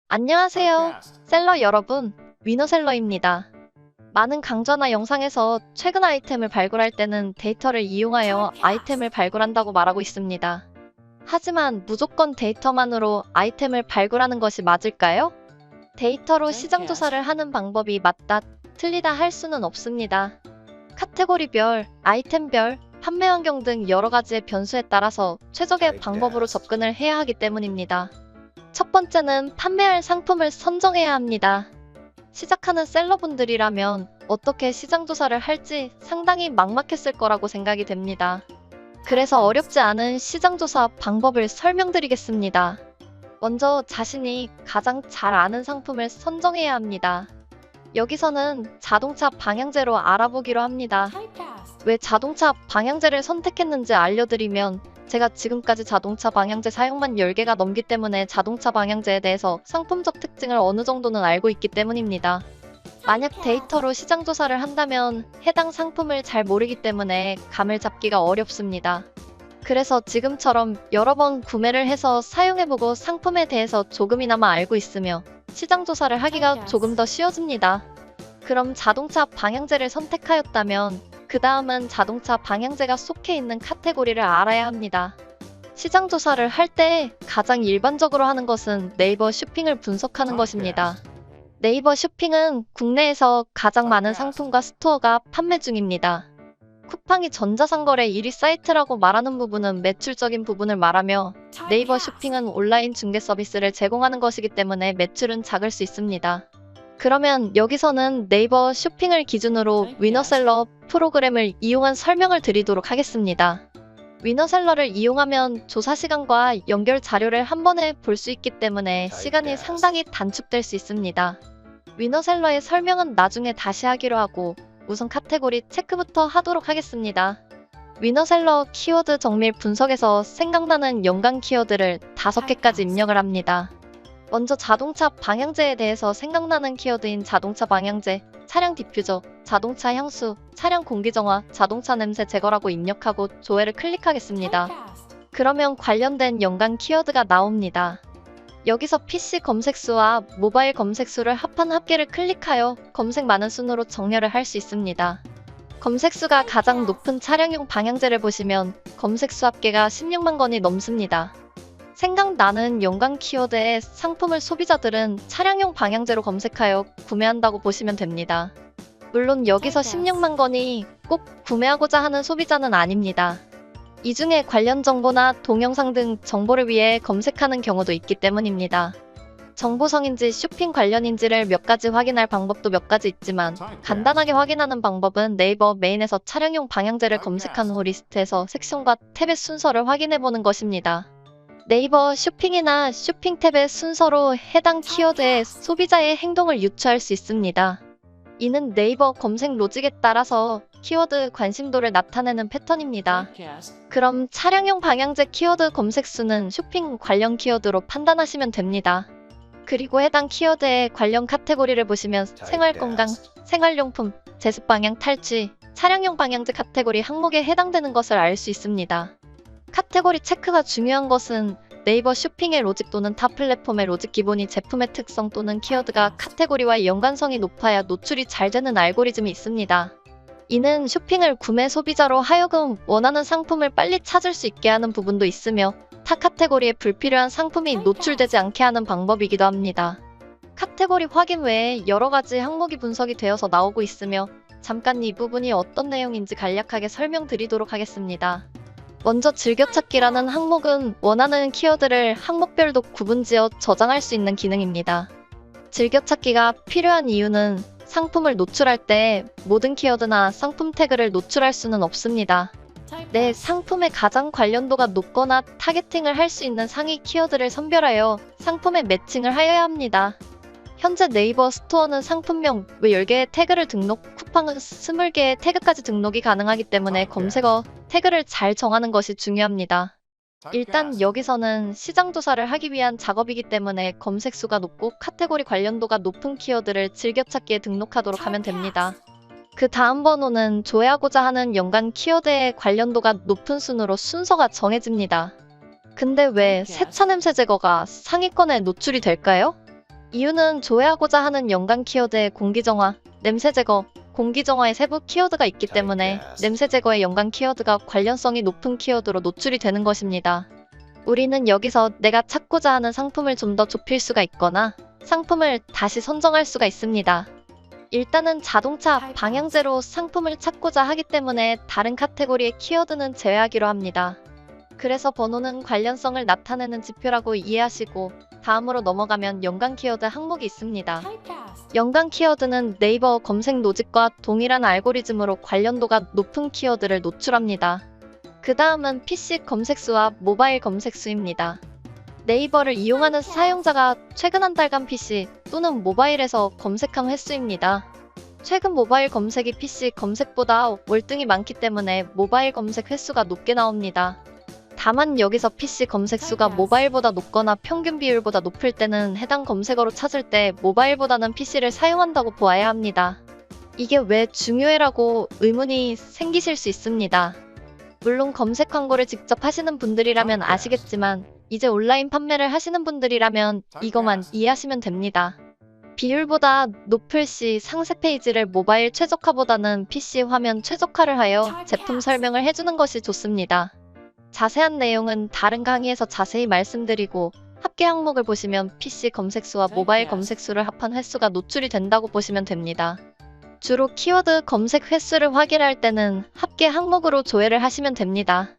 안녕하세요. 셀러 여러분, 위너셀러입니다. 많은 강좌나 영상에서 최근 아이템을 발굴할 때는 데이터를 이용하여 아이템을 발굴한다고 말하고 있습니다. 하지만 무조건 데이터만으로 아이템을 발굴하는 것이 맞을까요? 데이터로 시장 조사를 하는 방법이 맞다, 틀리다 할 수는 없습니다. 카테고리별, 아이템별, 판매 환경 등 여러 가지의 변수에 따라서 최적의 방법으로 접근을 해야 하기 때문입니다. 첫 번째는 판매할 상품을 선정해야 합니다. 시작하는 셀러분들이라면 어떻게 시장 조사를 할지 상당히 막막했을 거라고 생각이 됩니다. 그래서 어렵지 않은 시장 조사 방법을 설명드리겠습니다. 먼저 자신이 가장 잘 아는 상품을 선정해야 합니다. 여기서는 자동차 방향제로 알아보기로 합니다. 왜 자동차 방향제를 선택했는지 알려드리면 제가 지금까지 자동차 방향제 사용만 10개가 넘기 때문에 자동차 방향제에 대해서 상품적 특징을 어느 정도는 알고 있기 때문입니다. 만약 데이터로 시장 조사를 한다면 해당 상품을 잘 모르기 때문에 감을 잡기가 어렵습니다. 그래서 지금처럼 여러 번 구매를 해서 사용해보고 상품에 대해서 조금이나마 알고 있으며 시장 조사를 하기가 조금 더 쉬워집니다. 그럼 자동차 방향제를 선택하였다면 그 다음은 자동차 방향제가 속해 있는 카테고리를 알아야 합니다. 시장 조사를 할 때 가장 일반적으로 하는 것은 네이버 쇼핑을 분석하는 것입니다. 네이버 쇼핑은 국내에서 가장 많은 상품과 스토어가 판매 중입니다. 쿠팡이 전자상거래 1위 사이트라고 말하는 부분은 매출적인 부분을 말하며 네이버 쇼핑은 온라인 중개 서비스를 제공하는 것이기 때문에 매출은 작을 수 있습니다. 그러면 여기서는 네이버 쇼핑을 기준으로 위너셀러 프로그램을 이용한 설명을 드리도록 하겠습니다. 위너셀러를 이용하면 조사 시간과 연결 자료를 한 번에 볼 수 있기 때문에 시간이 상당히 단축될 수 있습니다. 위너셀러의 설명은 나중에 다시 하기로 하고 우선 카테고리 체크부터 하도록 하겠습니다. 위너셀러 키워드 정밀 분석에서 생각나는 연관 키워드를 5개까지 입력을 합니다. 먼저 자동차 방향제에 대해서 생각나는 키워드인 자동차 방향제, 차량 디퓨저, 자동차 향수, 차량 공기정화, 자동차 냄새 제거라고 입력하고 조회를 클릭하겠습니다. 그러면 관련된 연관 키워드가 나옵니다. 여기서 PC 검색수와 모바일 검색수를 합한 합계를 클릭하여 검색 많은 순으로 정렬을 할 수 있습니다. 검색수가 가장 높은 차량용 방향제를 보시면 검색수 합계가 16만 건이 넘습니다. 생각나는 연관 키워드의 상품을 소비자들은 차량용 방향제로 검색하여 구매한다고 보시면 됩니다. 물론 여기서 16만 건이 꼭 구매하고자 하는 소비자는 아닙니다. 이 중에 관련 정보나 동영상 등 정보를 위해 검색하는 경우도 있기 때문입니다. 정보성인지 쇼핑 관련인지를 몇 가지 확인할 방법도 몇 가지 있지만 간단하게 확인하는 방법은 네이버 메인에서 차량용 방향제를 검색한 후 리스트에서 섹션과 탭의 순서를 확인해보는 것입니다. 네이버 쇼핑이나 쇼핑 탭의 순서로 해당 키워드에 소비자의 행동을 유추할 수 있습니다. 이는 네이버 검색 로직에 따라서 키워드 관심도를 나타내는 패턴입니다. 그럼 차량용 방향제 키워드 검색수는 쇼핑 관련 키워드로 판단하시면 됩니다. 그리고 해당 키워드의 관련 카테고리를 보시면 생활건강, 생활용품, 제습방향 탈취, 차량용 방향제 카테고리 항목에 해당되는 것을 알 수 있습니다. 카테고리 체크가 중요한 것은 네이버 쇼핑의 로직 또는 타 플랫폼의 로직 기본이 제품의 특성 또는 키워드가 카테고리와 연관성이 높아야 노출이 잘 되는 알고리즘이 있습니다. 이는 쇼핑을 구매 소비자로 하여금 원하는 상품을 빨리 찾을 수 있게 하는 부분도 있으며 타 카테고리에 불필요한 상품이 노출되지 않게 하는 방법이기도 합니다. 카테고리 확인 외에 여러 가지 항목이 분석이 되어서 나오고 있으며 잠깐 이 부분이 어떤 내용인지 간략하게 설명드리도록 하겠습니다. 먼저 즐겨찾기라는 항목은 원하는 키워드를 항목별로 구분지어 저장할 수 있는 기능입니다. 즐겨찾기가 필요한 이유는 상품을 노출할 때 모든 키워드나 상품 태그를 노출할 수는 없습니다. 내 상품에 가장 관련도가 높거나 타겟팅을 할 수 있는 상위 키워드를 선별하여 상품에 매칭을 하여야 합니다. 현재 네이버 스토어는 상품명 외 10개의 태그를 등록, 쿠팡은 20개의 태그까지 등록이 가능하기 때문에 검색어 태그를 잘 정하는 것이 중요합니다. 일단 여기서는 시장 조사를 하기 위한 작업이기 때문에 검색수가 높고 카테고리 관련도가 높은 키워드를 즐겨찾기에 등록하도록 하면 됩니다. 그 다음 번호는 조회하고자 하는 연관 키워드의 관련도가 높은 순으로 순서가 정해집니다. 근데 왜 세차 냄새 제거가 상위권에 노출이 될까요? 이유는 조회하고자 하는 연관 키워드의 공기정화, 냄새 제거, 공기정화의 세부 키워드가 있기 때문에 냄새 제거의 연관 키워드가 관련성이 높은 키워드로 노출이 되는 것입니다. 우리는 여기서 내가 찾고자 하는 상품을 좀 더 좁힐 수가 있거나 상품을 다시 선정할 수가 있습니다. 일단은 자동차, 방향제로 상품을 찾고자 하기 때문에 다른 카테고리의 키워드는 제외하기로 합니다. 그래서 번호는 관련성을 나타내는 지표라고 이해하시고 다음으로 넘어가면 연관 키워드 항목이 있습니다. 연관 키워드는 네이버 검색 로직과 동일한 알고리즘으로 관련도가 높은 키워드를 노출합니다. 그 다음은 PC 검색수와 모바일 검색수입니다. 네이버를 이용하는 사용자가 최근 한 달간 PC 또는 모바일에서 검색한 횟수입니다. 최근 모바일 검색이 PC 검색보다 월등히 많기 때문에 모바일 검색 횟수가 높게 나옵니다. 다만 여기서 PC 검색수가 모바일보다 높거나 평균 비율보다 높을 때는 해당 검색어로 찾을 때 모바일보다는 PC를 사용한다고 보아야 합니다. 이게 왜 중요해라고 의문이 생기실 수 있습니다. 물론 검색 광고를 직접 하시는 분들이라면 아시겠지만 이제 온라인 판매를 하시는 분들이라면 이것만 이해하시면 됩니다. 비율보다 높을 시 상세 페이지를 모바일 최적화보다는 PC 화면 최적화를 하여 제품 설명을 해주는 것이 좋습니다. 자세한 내용은 다른 강의에서 자세히 말씀드리고 합계 항목을 보시면 PC 검색수와 모바일 검색수를 합한 횟수가 노출이 된다고 보시면 됩니다. 주로 키워드 검색 횟수를 확인할 때는 합계 항목으로 조회를 하시면 됩니다.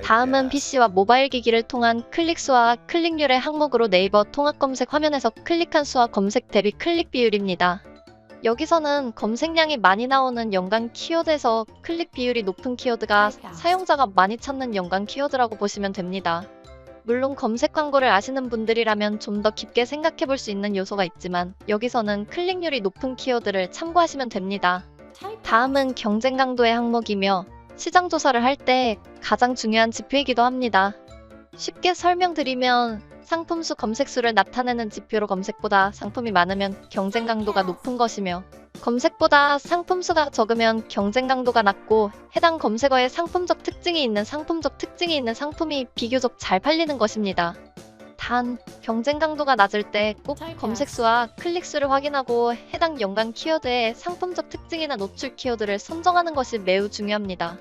다음은 PC와 모바일 기기를 통한 클릭수와 클릭률의 항목으로 네이버 통합 검색 화면에서 클릭한 수와 검색 대비 클릭 비율입니다. 여기서는 검색량이 많이 나오는 연관 키워드에서 클릭 비율이 높은 키워드가 사용자가 많이 찾는 연관 키워드라고 보시면 됩니다. 물론 검색 광고를 아시는 분들이라면 좀 더 깊게 생각해 볼 수 있는 요소가 있지만 여기서는 클릭률이 높은 키워드를 참고하시면 됩니다. 다음은 경쟁 강도의 항목이며 시장 조사를 할 때 가장 중요한 지표이기도 합니다. 쉽게 설명드리면 상품수 검색수를 나타내는 지표로 검색보다 상품이 많으면 경쟁 강도가 높은 것이며 검색보다 상품수가 적으면 경쟁 강도가 낮고 해당 검색어에 상품적 특징이 있는 상품이 비교적 잘 팔리는 것입니다. 단, 경쟁 강도가 낮을 때 꼭 검색수와 클릭수를 확인하고 해당 연관 키워드의 상품적 특징이나 노출 키워드를 선정하는 것이 매우 중요합니다.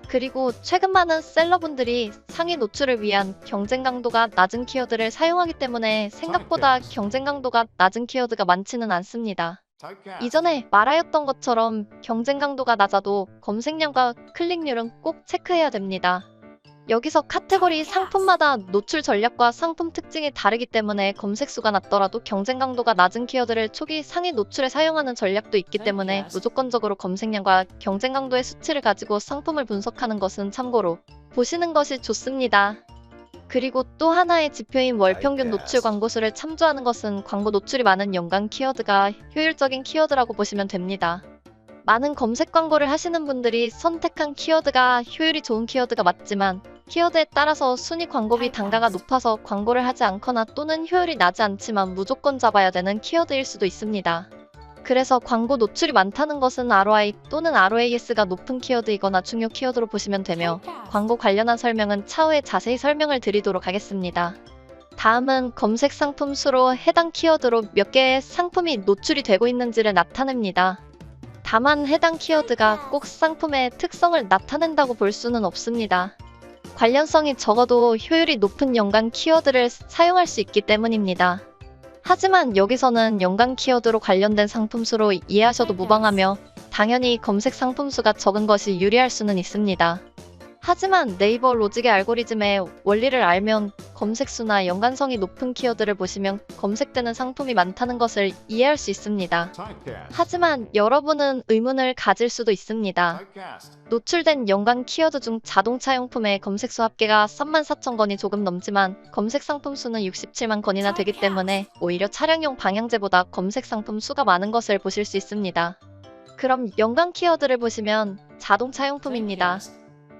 그리고 최근 많은 셀러분들이 상위 노출을 위한 경쟁 강도가 낮은 키워드를 사용하기 때문에 생각보다 경쟁 강도가 낮은 키워드가 많지는 않습니다. 이전에 말하였던 것처럼 경쟁 강도가 낮아도 검색량과 클릭률은 꼭 체크해야 됩니다. 여기서 카테고리 상품마다 노출 전략과 상품 특징이 다르기 때문에 검색수가 낮더라도 경쟁 강도가 낮은 키워드를 초기 상위 노출에 사용하는 전략도 있기 때문에 무조건적으로 검색량과 경쟁 강도의 수치를 가지고 상품을 분석하는 것은 참고로 보시는 것이 좋습니다. 그리고 또 하나의 지표인 월평균 노출 광고수를 참조하는 것은 광고 노출이 많은 연관 키워드가 효율적인 키워드라고 보시면 됩니다. 많은 검색 광고를 하시는 분들이 선택한 키워드가 효율이 좋은 키워드가 맞지만 키워드에 따라서 순위 광고비 단가가 높아서 광고를 하지 않거나 또는 효율이 나지 않지만 무조건 잡아야 되는 키워드일 수도 있습니다. 그래서 광고 노출이 많다는 것은 ROI 또는 ROAS가 높은 키워드이거나 중요 키워드로 보시면 되며 광고 관련한 설명은 차후에 자세히 설명을 드리도록 하겠습니다. 다음은 검색 상품 수로 해당 키워드로 몇 개의 상품이 노출이 되고 있는지를 나타냅니다. 다만 해당 키워드가 꼭 상품의 특성을 나타낸다고 볼 수는 없습니다. 관련성이 적어도 효율이 높은 연관 키워드를 사용할 수 있기 때문입니다. 하지만 여기서는 연관 키워드로 관련된 상품수로 이해하셔도 무방하며 당연히 검색 상품수가 적은 것이 유리할 수는 있습니다. 하지만 네이버 로직의 알고리즘의 원리를 알면 검색수나 연관성이 높은 키워드를 보시면 검색되는 상품이 많다는 것을 이해할 수 있습니다. 하지만 여러분은 의문을 가질 수도 있습니다. 노출된 연관 키워드 중 자동차용품의 검색수 합계가 34,000건이 조금 넘지만 검색 상품 수는 67만 건이나 되기 때문에 오히려 차량용 방향제보다 검색 상품 수가 많은 것을 보실 수 있습니다. 그럼 연관 키워드를 보시면 자동차용품입니다.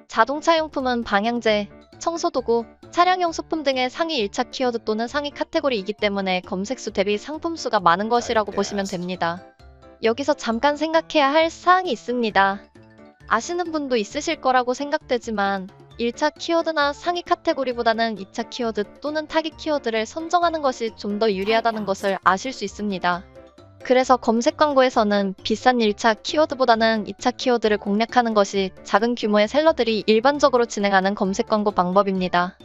자동차용품은 방향제, 청소도구, 차량용 소품 등의 상위 1차 키워드 또는 상위 카테고리이기 때문에 검색수 대비 상품수가 많은 것이라고 보시면 됩니다. 여기서 잠깐 생각해야 할 사항이 있습니다. 아시는 분도 있으실 거라고 생각되지만 1차 키워드나 상위 카테고리보다는 2차 키워드 또는 타깃 키워드를 선정하는 것이 좀 더 유리하다는 것을 아실 수 있습니다. 그래서 검색 광고에서는 비싼 1차 키워드보다는 2차 키워드를 공략하는 것이 작은 규모의 셀러들이 일반적으로 진행하는 검색 광고 방법입니다.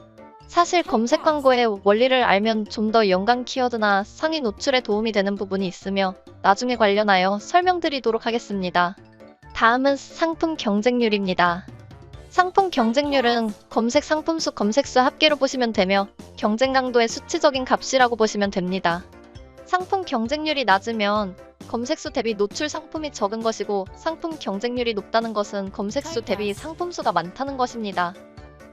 사실 검색 광고의 원리를 알면 좀 더 연관 키워드나 상위 노출에 도움이 되는 부분이 있으며 나중에 관련하여 설명드리도록 하겠습니다. 다음은 상품 경쟁률입니다. 상품 경쟁률은 검색 상품수 검색수 합계로 보시면 되며 경쟁 강도의 수치적인 값이라고 보시면 됩니다. 상품 경쟁률이 낮으면 검색수 대비 노출 상품이 적은 것이고 상품 경쟁률이 높다는 것은 검색수 대비 상품수가 많다는 것입니다.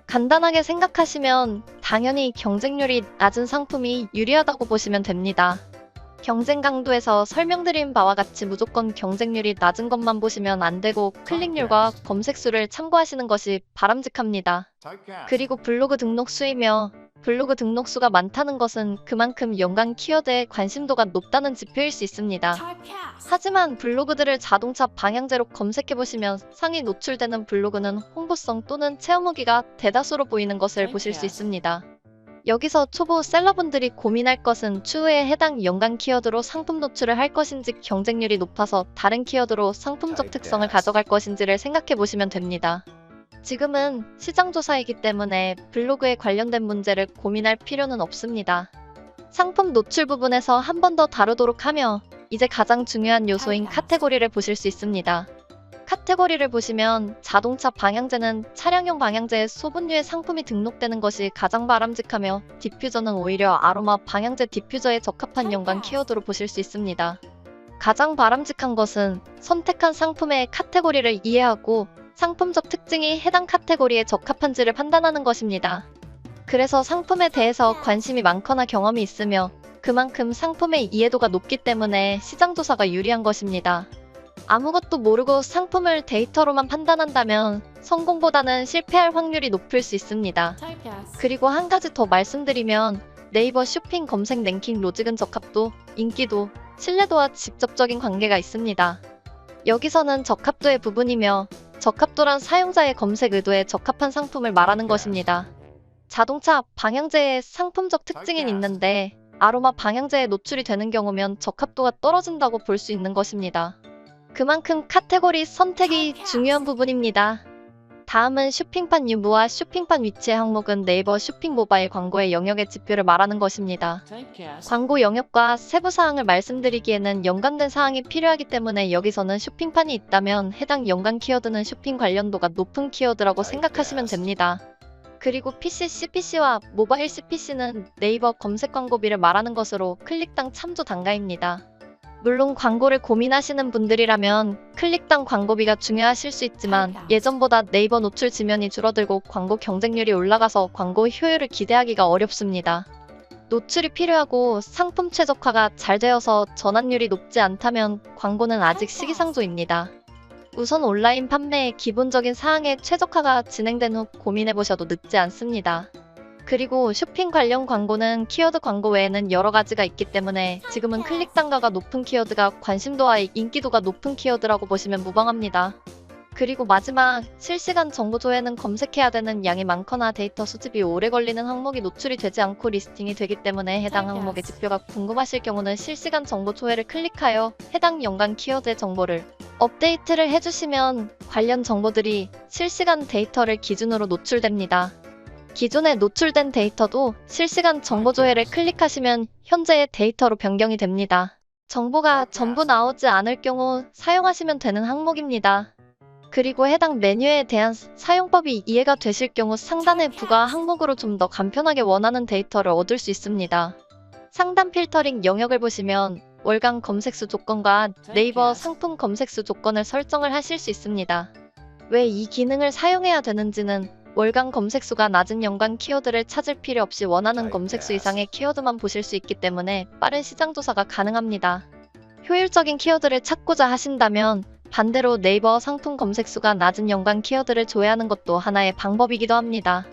간단하게 생각하시면 당연히 경쟁률이 낮은 상품이 유리하다고 보시면 됩니다. 경쟁 강도에서 설명드린 바와 같이 무조건 경쟁률이 낮은 것만 보시면 안 되고 클릭률과 검색수를 참고하시는 것이 바람직합니다. 그리고 블로그 등록 수이며 블로그 등록 수가 많다는 것은 그만큼 연관 키워드의 관심도가 높다는 지표일 수 있습니다. 하지만 블로그들을 자동차 방향제로 검색해보시면 상위 노출되는 블로그는 홍보성 또는 체험 후기가 대다수로 보이는 것을 보실 수 있습니다. 여기서 초보 셀러분들이 고민할 것은 추후에 해당 연관 키워드로 상품 노출을 할 것인지 경쟁률이 높아서 다른 키워드로 상품적 특성을 가져갈 것인지를 생각해 보시면 됩니다. 지금은 시장조사이기 때문에 블로그에 관련된 문제를 고민할 필요는 없습니다. 상품 노출 부분에서 한 번 더 다루도록 하며 이제 가장 중요한 요소인 카테고리를 보실 수 있습니다. 카테고리를 보시면 자동차 방향제는 차량용 방향제에 소분류의 상품이 등록되는 것이 가장 바람직하며 디퓨저는 오히려 아로마 방향제 디퓨저에 적합한 연관 키워드로 보실 수 있습니다. 가장 바람직한 것은 선택한 상품의 카테고리를 이해하고 상품적 특징이 해당 카테고리에 적합한지를 판단하는 것입니다. 그래서 상품에 대해서 관심이 많거나 경험이 있으며 그만큼 상품의 이해도가 높기 때문에 시장조사가 유리한 것입니다. 아무것도 모르고 상품을 데이터로만 판단한다면 성공보다는 실패할 확률이 높을 수 있습니다. 그리고 한 가지 더 말씀드리면 네이버 쇼핑 검색 랭킹 로직은 적합도, 인기도, 신뢰도와 직접적인 관계가 있습니다. 여기서는 적합도의 부분이며 적합도란 사용자의 검색 의도에 적합한 상품을 말하는 것입니다. 자동차 방향제의 상품적 특징이 있는데 아로마 방향제에 노출이 되는 경우면 적합도가 떨어진다고 볼 수 있는 것입니다. 그만큼 카테고리 선택이 중요한 부분입니다. 다음은 쇼핑판 유무와 쇼핑판 위치의 항목은 네이버 쇼핑 모바일 광고의 영역의 지표를 말하는 것입니다. 광고 영역과 세부 사항을 말씀드리기에는 연관된 사항이 필요하기 때문에 여기서는 쇼핑판이 있다면 해당 연관 키워드는 쇼핑 관련도가 높은 키워드라고 생각하시면 됩니다. 그리고 PC CPC와 모바일 CPC는 네이버 검색 광고비를 말하는 것으로 클릭당 참조 단가입니다. 물론 광고를 고민하시는 분들이라면 클릭당 광고비가 중요하실 수 있지만 예전보다 네이버 노출 지면이 줄어들고 광고 경쟁률이 올라가서 광고 효율을 기대하기가 어렵습니다. 노출이 필요하고 상품 최적화가 잘 되어서 전환율이 높지 않다면 광고는 아직 시기상조입니다. 우선 온라인 판매의 기본적인 사항의 최적화가 진행된 후 고민해보셔도 늦지 않습니다. 그리고 쇼핑 관련 광고는 키워드 광고 외에는 여러 가지가 있기 때문에 지금은 클릭 단가가 높은 키워드가 관심도와 인기도가 높은 키워드라고 보시면 무방합니다. 그리고 마지막, 실시간 정보 조회는 검색해야 되는 양이 많거나 데이터 수집이 오래 걸리는 항목이 노출이 되지 않고 리스팅이 되기 때문에 해당 항목의 지표가 궁금하실 경우는 실시간 정보 조회를 클릭하여 해당 연관 키워드의 정보를 업데이트를 해주시면 관련 정보들이 실시간 데이터를 기준으로 노출됩니다. 기존에 노출된 데이터도 실시간 정보 조회를 클릭하시면 현재의 데이터로 변경이 됩니다. 정보가 전부 나오지 않을 경우 사용하시면 되는 항목입니다. 그리고 해당 메뉴에 대한 사용법이 이해가 되실 경우 상단의 부가 항목으로 좀 더 간편하게 원하는 데이터를 얻을 수 있습니다. 상단 필터링 영역을 보시면 월간 검색수 조건과 네이버 상품 검색수 조건을 설정을 하실 수 있습니다. 왜 이 기능을 사용해야 되는지는 월간 검색수가 낮은 연관 키워드를 찾을 필요 없이 원하는 검색수 이상의 키워드만 보실 수 있기 때문에 빠른 시장 조사가 가능합니다. 효율적인 키워드를 찾고자 하신다면 반대로 네이버 상품 검색수가 낮은 연관 키워드를 조회하는 것도 하나의 방법이기도 합니다.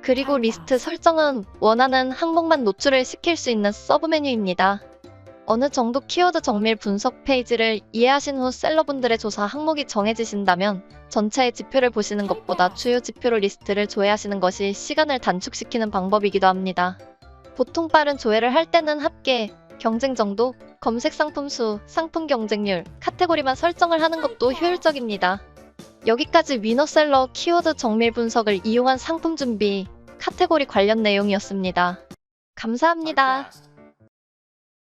그리고 리스트 설정은 원하는 항목만 노출을 시킬 수 있는 서브 메뉴입니다. 어느 정도 키워드 정밀 분석 페이지를 이해하신 후 셀러분들의 조사 항목이 정해지신다면 전체의 지표를 보시는 것보다 주요 지표로 리스트를 조회하시는 것이 시간을 단축시키는 방법이기도 합니다. 보통 빠른 조회를 할 때는 합계, 경쟁 정도, 검색 상품 수, 상품 경쟁률, 카테고리만 설정을 하는 것도 효율적입니다. 여기까지 위너셀러 키워드 정밀 분석을 이용한 상품 준비, 카테고리 관련 내용이었습니다. 감사합니다.